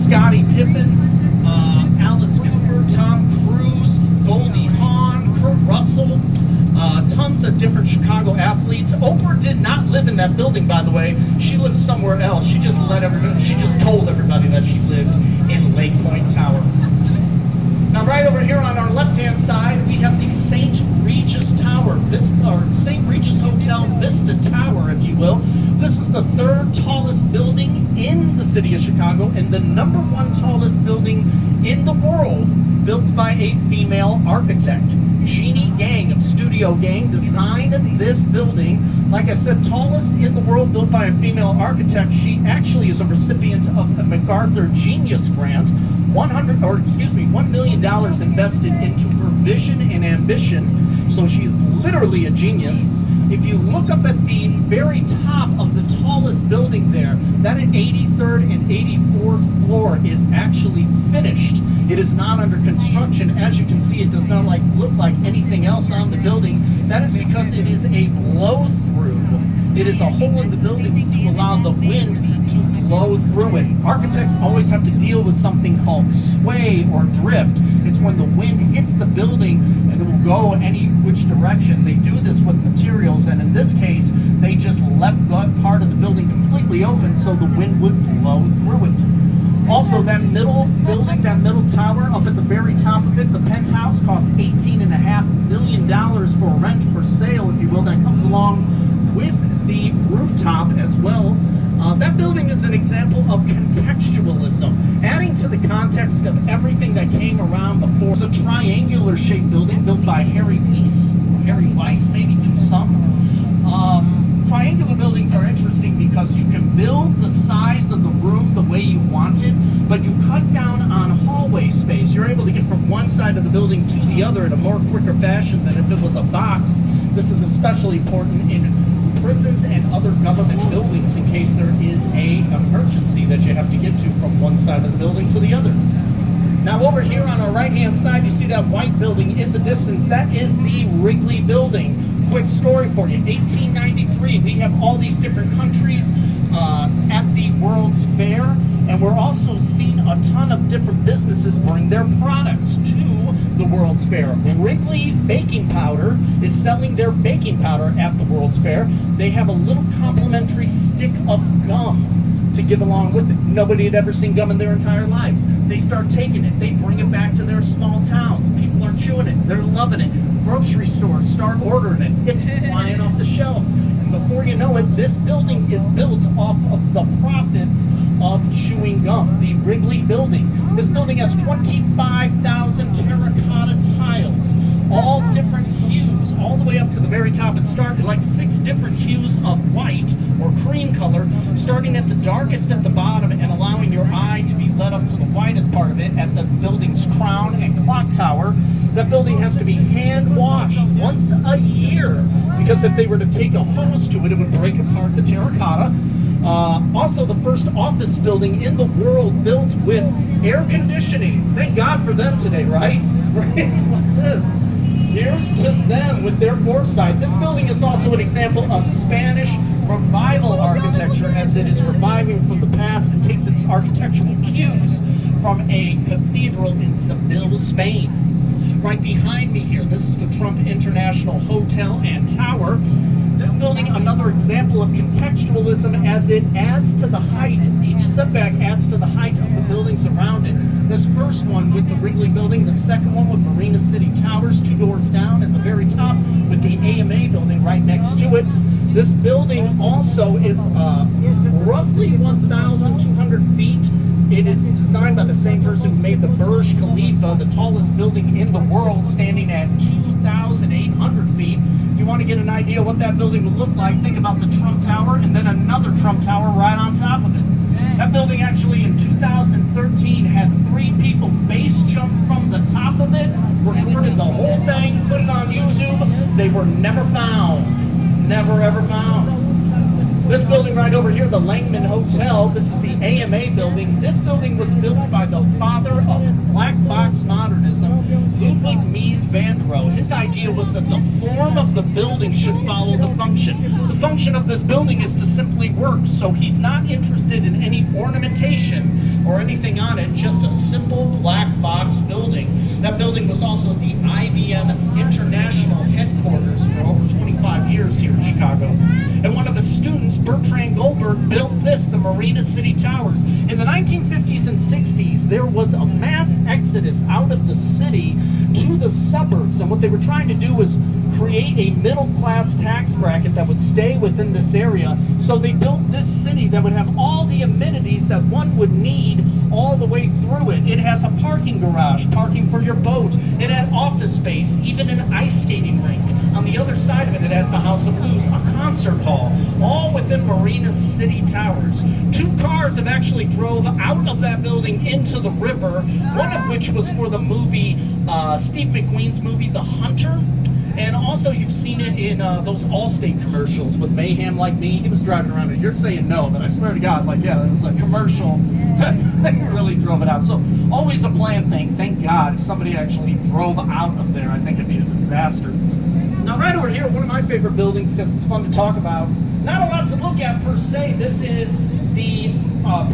Scottie Pippen, Alice Cooper, Tom Cruise, Goldie Hawn, Kurt Russell, tons of different Chicago athletes. Oprah did not live in that building, by the way. She lived somewhere else. She just told everybody that she lived in Lake Point Tower. Now, right over here on our left-hand side, we have the St. Regis Tower, or St. Regis Hotel Vista Tower, if you will. This is the third tallest building in the city of Chicago and the number one tallest building in the world, built by a female architect. Jeannie Gang of Studio Gang designed this building. Like I said, tallest in the world, built by a female architect. She actually is a recipient of a MacArthur Genius Grant. $1 million invested into her vision and ambition. So she is literally a genius. If you look up at the very top of the tallest building there, that 83rd and 84th floor is actually finished. It is not under construction. As you can see, it does not look like anything else on the building. That is because it is a blow-through. It is a hole in the building to allow the wind to blow through it. Architects always have to deal with something called sway or drift. It's when the wind hits the building and it will go any which direction. They do this with materials, and in this case, they just left that part of the building completely open so the wind would blow through it. Also, that middle building, that middle tower up at the very top of it, the penthouse cost $18.5 million for rent for sale, if you will. That comes along with the rooftop as well. That building is an example of contextualism, adding to the context of everything that came around before. It's a triangular-shaped building built by Harry Weiss, maybe to some. Triangular buildings are interesting because you can build the size of the room the way you want it, but you cut down on hallway space. You're able to get from one side of the building to the other in a more quicker fashion than if it was a box. This is especially important in prisons and other government buildings in case there is an emergency that you have to get to from one side of the building to the other. Now over here on our right-hand side, you see that white building in the distance. That is the Wrigley Building. Quick story for you. 1893, we have all these different countries at the World's Fair, and we're also seeing a ton of different businesses bring their products to the World's Fair. Wrigley Baking Powder is selling their baking powder at the World's Fair. They have a little complimentary stick of gum to give along with it. Nobody had ever seen gum in their entire lives. They start taking it. They bring it back to their small towns. People are chewing it. They're loving it. Grocery stores start ordering it. It's flying off the shelves. And before you know it, this building is built off of the profits of chewing gum. The Wrigley Building. This building has 25,000 terracotta tiles, all different hues, all the way up to the very top. It started like 6 different hues of white or cream color, starting at the darkest at the bottom and allowing your eye to be led up to the whitest part of it at the building's crown and clock tower. That building has to be hand washed once a year because if they were to take a hose to it, it would break apart the terracotta. Also, the first office building in the world built with air conditioning. Thank God for them today, right? Right? Look at this. Here's to them with their foresight. This building is also an example of Spanish revival architecture, as it is reviving from the past and takes its architectural cues from a cathedral in Seville, Spain. Right behind me here, this is the Trump International Hotel and Tower. This building, another example of contextualism, as it adds to the height. Each setback adds to the height of the buildings around it. This first one with the Wrigley Building, the second one with Marina City Towers, 2 doors down, at the very top with the AMA building right next to it. This building also is roughly 1,200 feet. It is designed by the same person who made the Burj Khalifa, the tallest building in the world, standing at 2,800 feet. If you want to get an idea what that building would look like, think about the Trump Tower and then another Trump Tower right on top of it. That building actually in 2013 had 3 people base jump from the top of it, recorded the whole thing, put it on YouTube. They were never found. Never ever found. This building right over here, the Langman Hotel, this is the AMA building. This building was built by the father of black box modernism, Ludwig Mies van der Rohe. His idea was that the form of the building should follow the function. The function of this building is to simply work, so he's not interested in any ornamentation or anything on it, just a simple black box building. That building was also the IBM International headquarters for over 25 years here in Chicago. And one of his students, Bertrand Goldberg, built this, the Marina City Towers. In the 1950s and 60s, there was a mass exodus out of the city to the suburbs. And what they were trying to do was create a middle-class tax bracket that would stay within this area. So they built this city that would have all the amenities that one would need all the way through it. It has a parking garage, parking for your boat. It had office space, even an ice skating rink. On the other side of it, it has the House of Blues, a concert hall, all within Marina City Towers. 2 cars have actually drove out of that building into the river, one of which was for the movie, Steve McQueen's movie, The Hunter. And also, you've seen it in those Allstate commercials with Mayhem Like Me. He was driving around it. You're saying no, but I swear to God, like, yeah, it was a commercial that really drove it out. So, always a planned thing. Thank God. If somebody actually drove out of there, I think it'd be a disaster. Now, right over here, one of my favorite buildings, because it's fun to talk about. Not a lot to look at, per se. This is the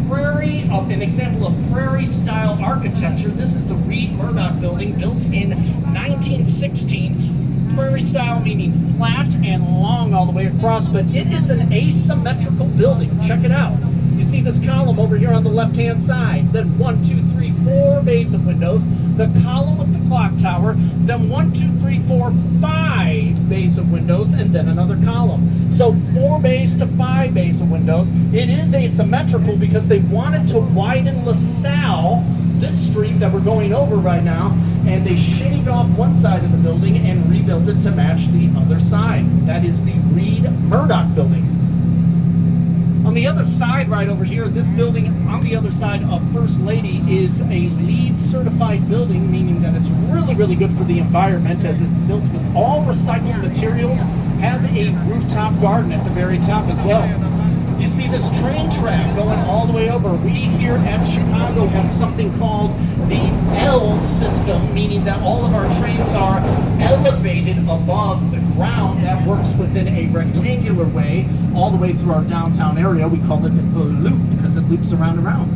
prairie, an example of prairie-style architecture. This is the Reed Murdoch building, built in 1916. Prairie style meaning flat and long all the way across, but it is an asymmetrical building. Check it out. You see this column over here on the left-hand side. Then 1, 2, 3, 4 bays of windows. The column with the clock tower. Then 1, 2, 3, 4, 5 bays of windows, and then another column. So 4 bays to 5 bays of windows. It is asymmetrical because they wanted to widen LaSalle, this street that we're going over right now, and they shaved off one side of the building and rebuilt it to match the other side. That is the Reed Murdoch building. On the other side, right over here, this building on the other side of First Lady is a LEED certified building, meaning that it's really, really good for the environment as it's built with all recycled materials, has a rooftop garden at the very top as well. You see this train track going all the way over. We here at Chicago have something called the L system, meaning that all of our trains are elevated above the ground. That works within a rectangular way all the way through our downtown area. We call it the loop because it loops around and around.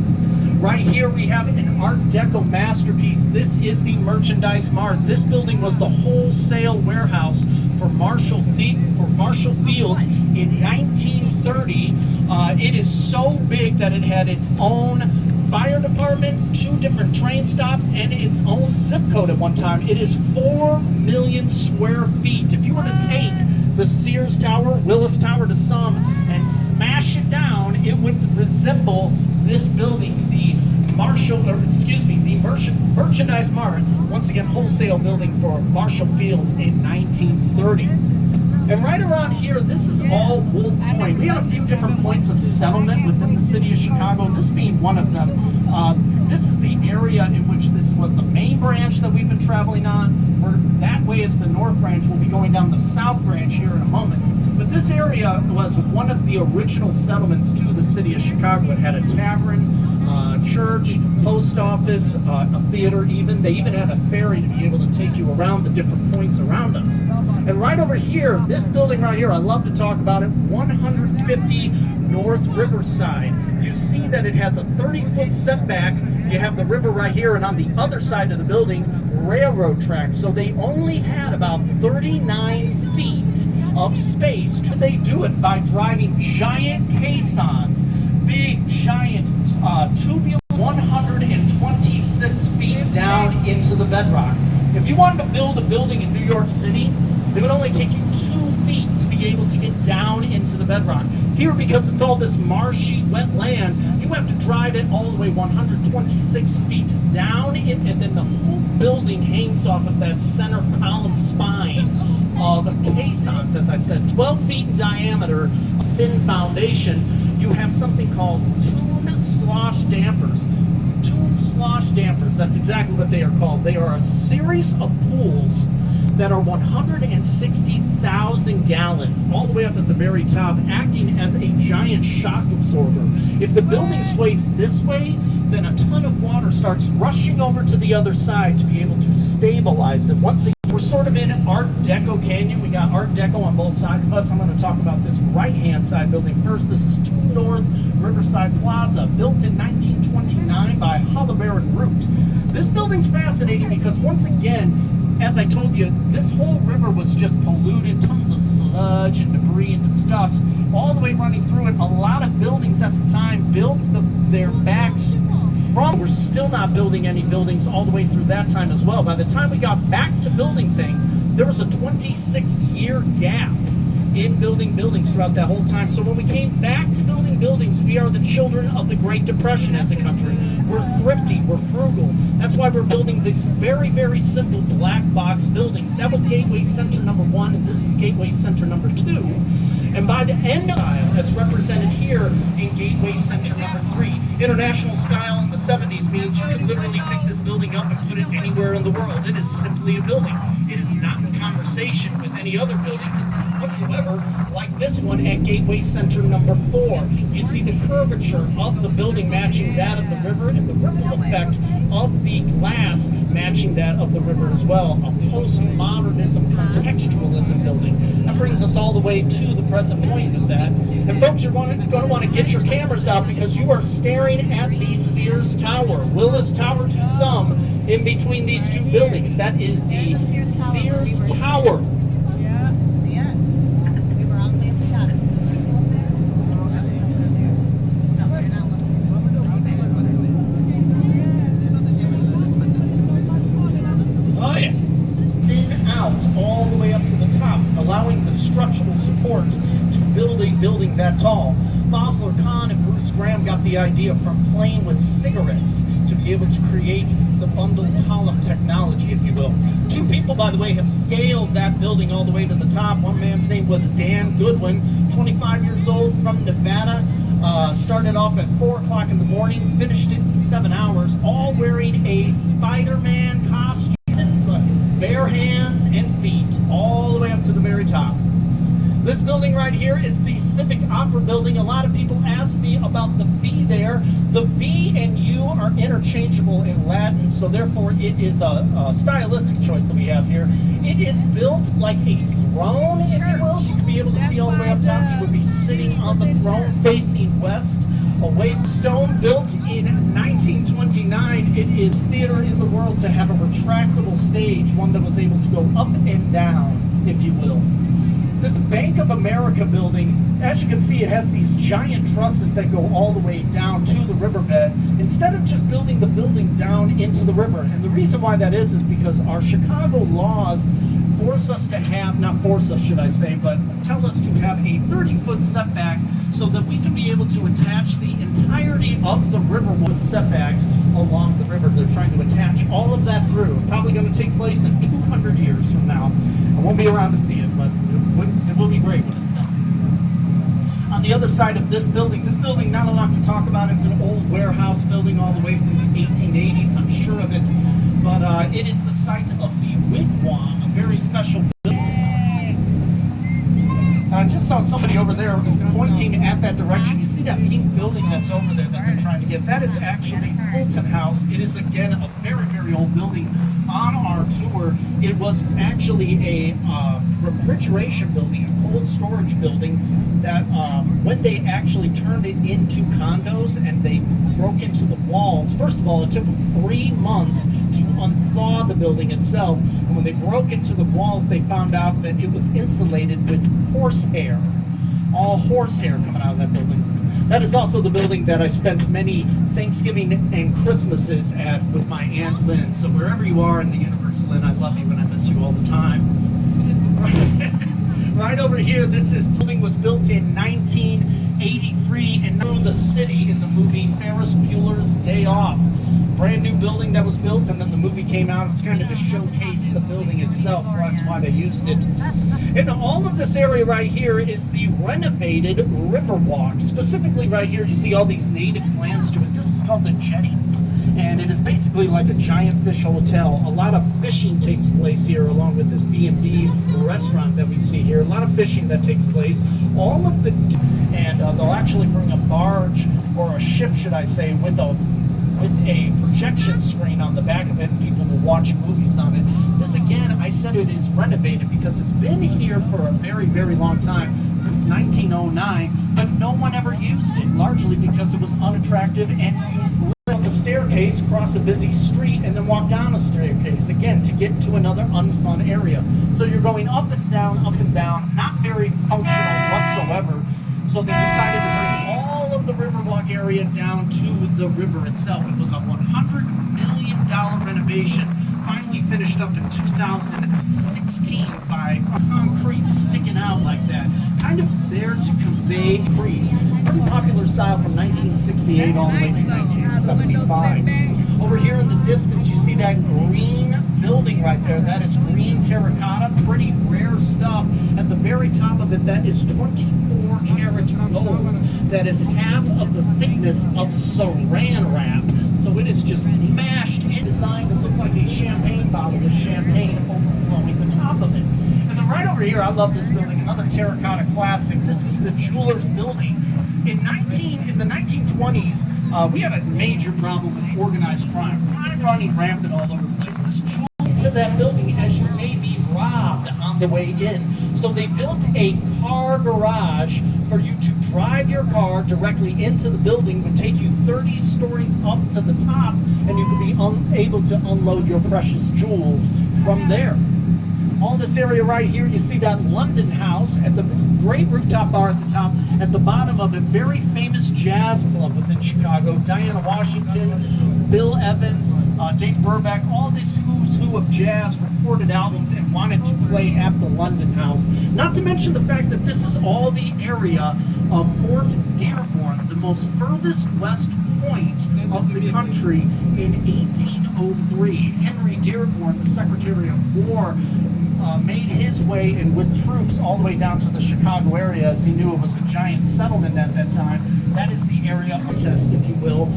Right here we have an Art Deco masterpiece. This is the Merchandise Mart. This building was the wholesale warehouse for Marshall Fields in 1930. It is so big that it had its own fire department, 2 different train stops, and its own zip code at one time. It is 4 million square feet. If you were to take the Sears Tower, Willis Tower to some, and smash it down, it would resemble this building, the Merchandise Mart, once again wholesale building for Marshall Fields in 1930. And right around here, this is all Wolf Point. We have a few different points of settlement within the city of Chicago, this being one of them. This is the area in which this was the main branch that we've been traveling on. Where that way is the north branch. We'll be going down the south branch here in a moment. But this area was one of the original settlements to the city of Chicago. It had a tavern, church, post office, a theater even. They even had a ferry to be able to take you around the different points around us. And right over here, this building right here, I love to talk about it, 150 North Riverside. You see that it has a 30-foot setback. You have the river right here, and on the other side of the building, railroad tracks. So they only had about 39 feet of space. They do it by driving giant caissons, big, giant tubular 126 feet down into the bedrock. If you wanted to build a building in New York City, it would only take you 2 feet to be able to get down into the bedrock. Here, because it's all this marshy, wet land, you have to drive it all the way 126 feet down, and then the whole building hangs off of that center column spine of caissons, as I said, 12 feet in diameter, a thin foundation. You have something called tune slosh dampers. Tune slosh dampers, that's exactly what they are called. They are a series of pools that are 160,000 gallons, all the way up at the very top, acting as a giant shock absorber. If the building sways this way, then a ton of water starts rushing over to the other side to be able to stabilize it. Once again, we're sort of in Art Deco Canyon. We got Art Deco on both sides of us. I'm going to talk about this right-hand side building first. This is 2 North Riverside Plaza, built in 1929 by Holliber and Root. This building's fascinating because, once again, as I told you, this whole river was just polluted, tons of sludge and debris and dust all the way running through it. A lot of buildings at the time built their backs from. We're still not building any buildings all the way through that time as well. By the time we got back to building things, there was a 26-year gap in building buildings throughout that whole time. So when we came back to building buildings, we are the children of the Great Depression as a country. We're thrifty, we're frugal. That's why we're building these very, very simple black box buildings. That was Gateway Center number 1, and this is Gateway Center number 2. And by the end of style, as represented here in Gateway Center number 3, international style in the 70s means you can literally pick this building up and put it anywhere in the world. It is simply a building. It is not in conversation with any other buildings whatsoever, like this one at Gateway Center number 4. You see the curvature of the building matching that of the river, and the ripple effect of the glass matching that of the river as well. A postmodernism, contextualism building. That brings us all the way to the present point with that. And folks, you're going to want to get your cameras out because you are staring at the Sears Tower, Willis Tower to some, in between these two buildings. That is the Sears Tower. All the way up to the top, allowing the structural support to build a building that tall. Fosler Kahn and Bruce Graham got the idea from playing with cigarettes to be able to create the bundled column technology, if you will. 2 people, by the way, have scaled that building all the way to the top. One man's name was Dan Goodwin, 25 years old, from Nevada. Started off at 4 o'clock in the morning, finished it in 7 hours, all wearing a Spider-Man costume. Bare hands and feet all the way up to the very top. This building right here is the Civic Opera Building. A lot of people ask me about the V there. The V and U are interchangeable in Latin, so therefore it is a stylistic choice that we have here. It is built like a throne, if you will. You can be able to see all the way up top. You would be sitting on the throne facing west. Away from stone, built in 1929, it is theater in the world to have a retractable stage, one that was able to go up and down, if you will. This Bank of America building, as you can see, it has these giant trusses that go all the way down to the riverbed, instead of just building the building down into the river. And the reason why that is because our Chicago laws force us to have, not force us should I say, but tell us to have a 30-foot setback so that we can be able to attach the entirety of the riverwood setbacks along the river. They're trying to attach all of that through. Probably going to take place in 200 years from now. I won't be around to see it, but it will be great when it's done. On the other side of this building, not a lot to talk about. It's an old warehouse building all the way from the 1880s, I'm sure of it. But it is the site of the Wigwam, a very special building. I just saw somebody over there pointing at that direction. You see that pink building that's over there that they're trying to get? That is actually Fulton House. It is, again, a very, very old building. On our tour, it was actually a refrigeration building, a cold storage building that when they actually turned it into condos and they broke into the walls, first of all, it took them 3 months to unthaw the building itself. And when they broke into the walls, they found out that it was insulated with horsehair. All horsehair coming out of that building. That is also the building that I spent many Thanksgiving and Christmases at with my Aunt Lynn. So wherever you are in the universe, Lynn, I love you and I miss you all the time. Right over here, this building was built in 1983 and knew the city in the movie Ferris Bueller's Day Off. Brand new building that was built, and then the movie came out. It's kind of to showcase the building itself. That's why they used it. And all of this area right here is the renovated Riverwalk. Specifically right here, you see all these native plants to it. This is called the jetty. And it is basically like a giant fish hotel. A lot of fishing takes place here, along with this B&B restaurant that we see here. A lot of fishing that takes place. All of the, and they'll actually bring a barge, or a ship, should I say, with a projection screen on the back of it, and people will watch movies on it. This, again, I said it is renovated because it's been here for a very, very long time, since 1909, but no one ever used it, largely because it was unattractive and useless. Up the staircase, cross a busy street, and then walk down a staircase, again, to get to another unfun area. So you're going up and down, not very functional whatsoever. So they decided to bring all of the Riverwalk area down to the river itself. It was a $100 million renovation, finally finished up in 2016 by concrete sticking out like that, kind of there to convey concrete. Pretty popular style from 1968 all the way to 1975. Over here in the distance, you see that green building right there. That is green terracotta, pretty rare stuff. At the very top of it, that is 24 karat gold. That is half of the thickness of saran wrap. So it is just mashed and designed to look like a champagne bottle with champagne overflowing the top of it. And then right over here, I love this building, another terracotta classic. This is the Jewelers Building. In the 1920s, we had a major problem with organized crime running rampant all over the place. This jewel into that building as you may be robbed on the way in. So they built a car garage for you to drive your car directly into the building. It would take you 30 stories up to the top, and you could be able to unload your precious jewels from there. All this area right here, you see that London House at the great rooftop bar at the top. At the bottom of it, very famous jazz club within Chicago. Diana Washington, Bill Evans, Dave Brubeck, all this who's who of jazz recorded albums and wanted to play at the London House. Not to mention the fact that this is all the area of Fort Dearborn, the most furthest west point of the country in 1803. Henry Dearborn, the Secretary of War, made his way and with troops all the way down to the Chicago area, as he knew it was a giant settlement at that time. That is the area of test, if you will,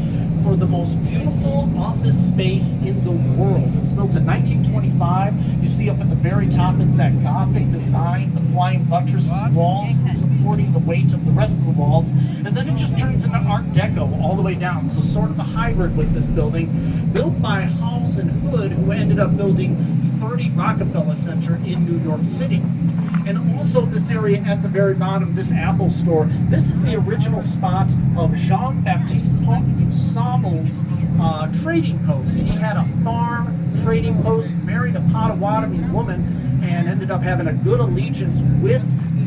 for the most beautiful office space in the world. It was built in 1925. You see up at the very top, it's that Gothic design, the flying buttress walls supporting the weight of the rest of the walls. And then it just turns into Art Deco all the way down. So sort of a hybrid with this building, built by Hawes and Hood, who ended up building 30 Rockefeller Center in New York City. And also this area at the very bottom, this Apple store, this is the original spot of Jean-Baptiste du Sauble's trading post. He had a farm trading post, married a Potawatomi woman, and ended up having a good allegiance with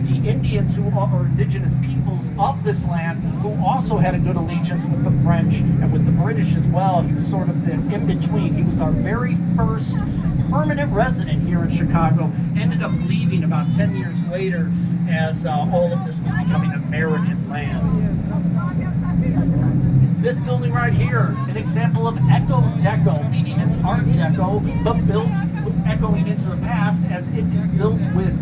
the Indians who are indigenous peoples of this land, who also had a good allegiance with the French and with the British as well. He was sort of the in-between. He was our very first permanent resident here in Chicago, ended up leaving about 10 years later as all of this was becoming American land. This building right here, an example of Eco Deco, meaning it's Art Deco, but built echoing into the past, as it is built with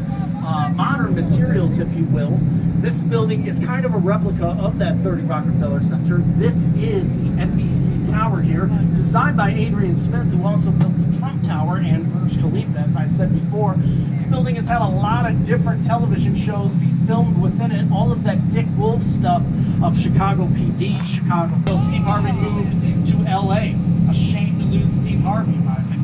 modern materials, if you will. This building is kind of a replica of that 30 Rockefeller Center. This is the NBC Tower here, designed by Adrian Smith, who also built the Trump Tower and Burj Khalifa, as I said before. This building has had a lot of different television shows be filmed within it. All of that Dick Wolf stuff of Chicago PD, Chicago. So Steve Harvey moved to LA. A shame to lose Steve Harvey, in my opinion.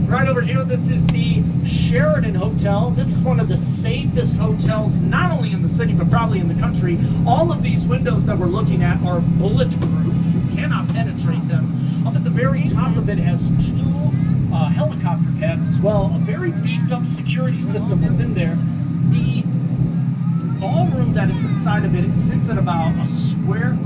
Right over here, this is the Sheraton Hotel. This is one of the safest hotels, not only in the city, but probably in the country. All of these windows that we're looking at are bulletproof. You cannot penetrate them. Up at the very top of it has two helicopter pads as well. A very beefed up security system within there. The ballroom that is inside of it sits at about a square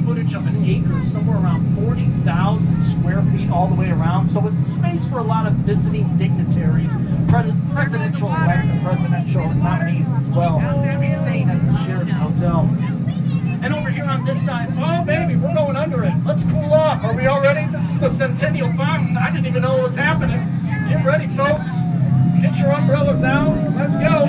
footage of an acre, somewhere around 40,000 square feet all the way around. So it's a space for a lot of visiting dignitaries, presidential elects and presidential nominees as well, to be staying at the Sheraton Hotel. And over here on this side, oh baby, we're going under it. Let's cool off. Are we all ready? This is the Centennial Fountain. I didn't even know what was happening. Get ready, folks. Get your umbrellas out. Let's go.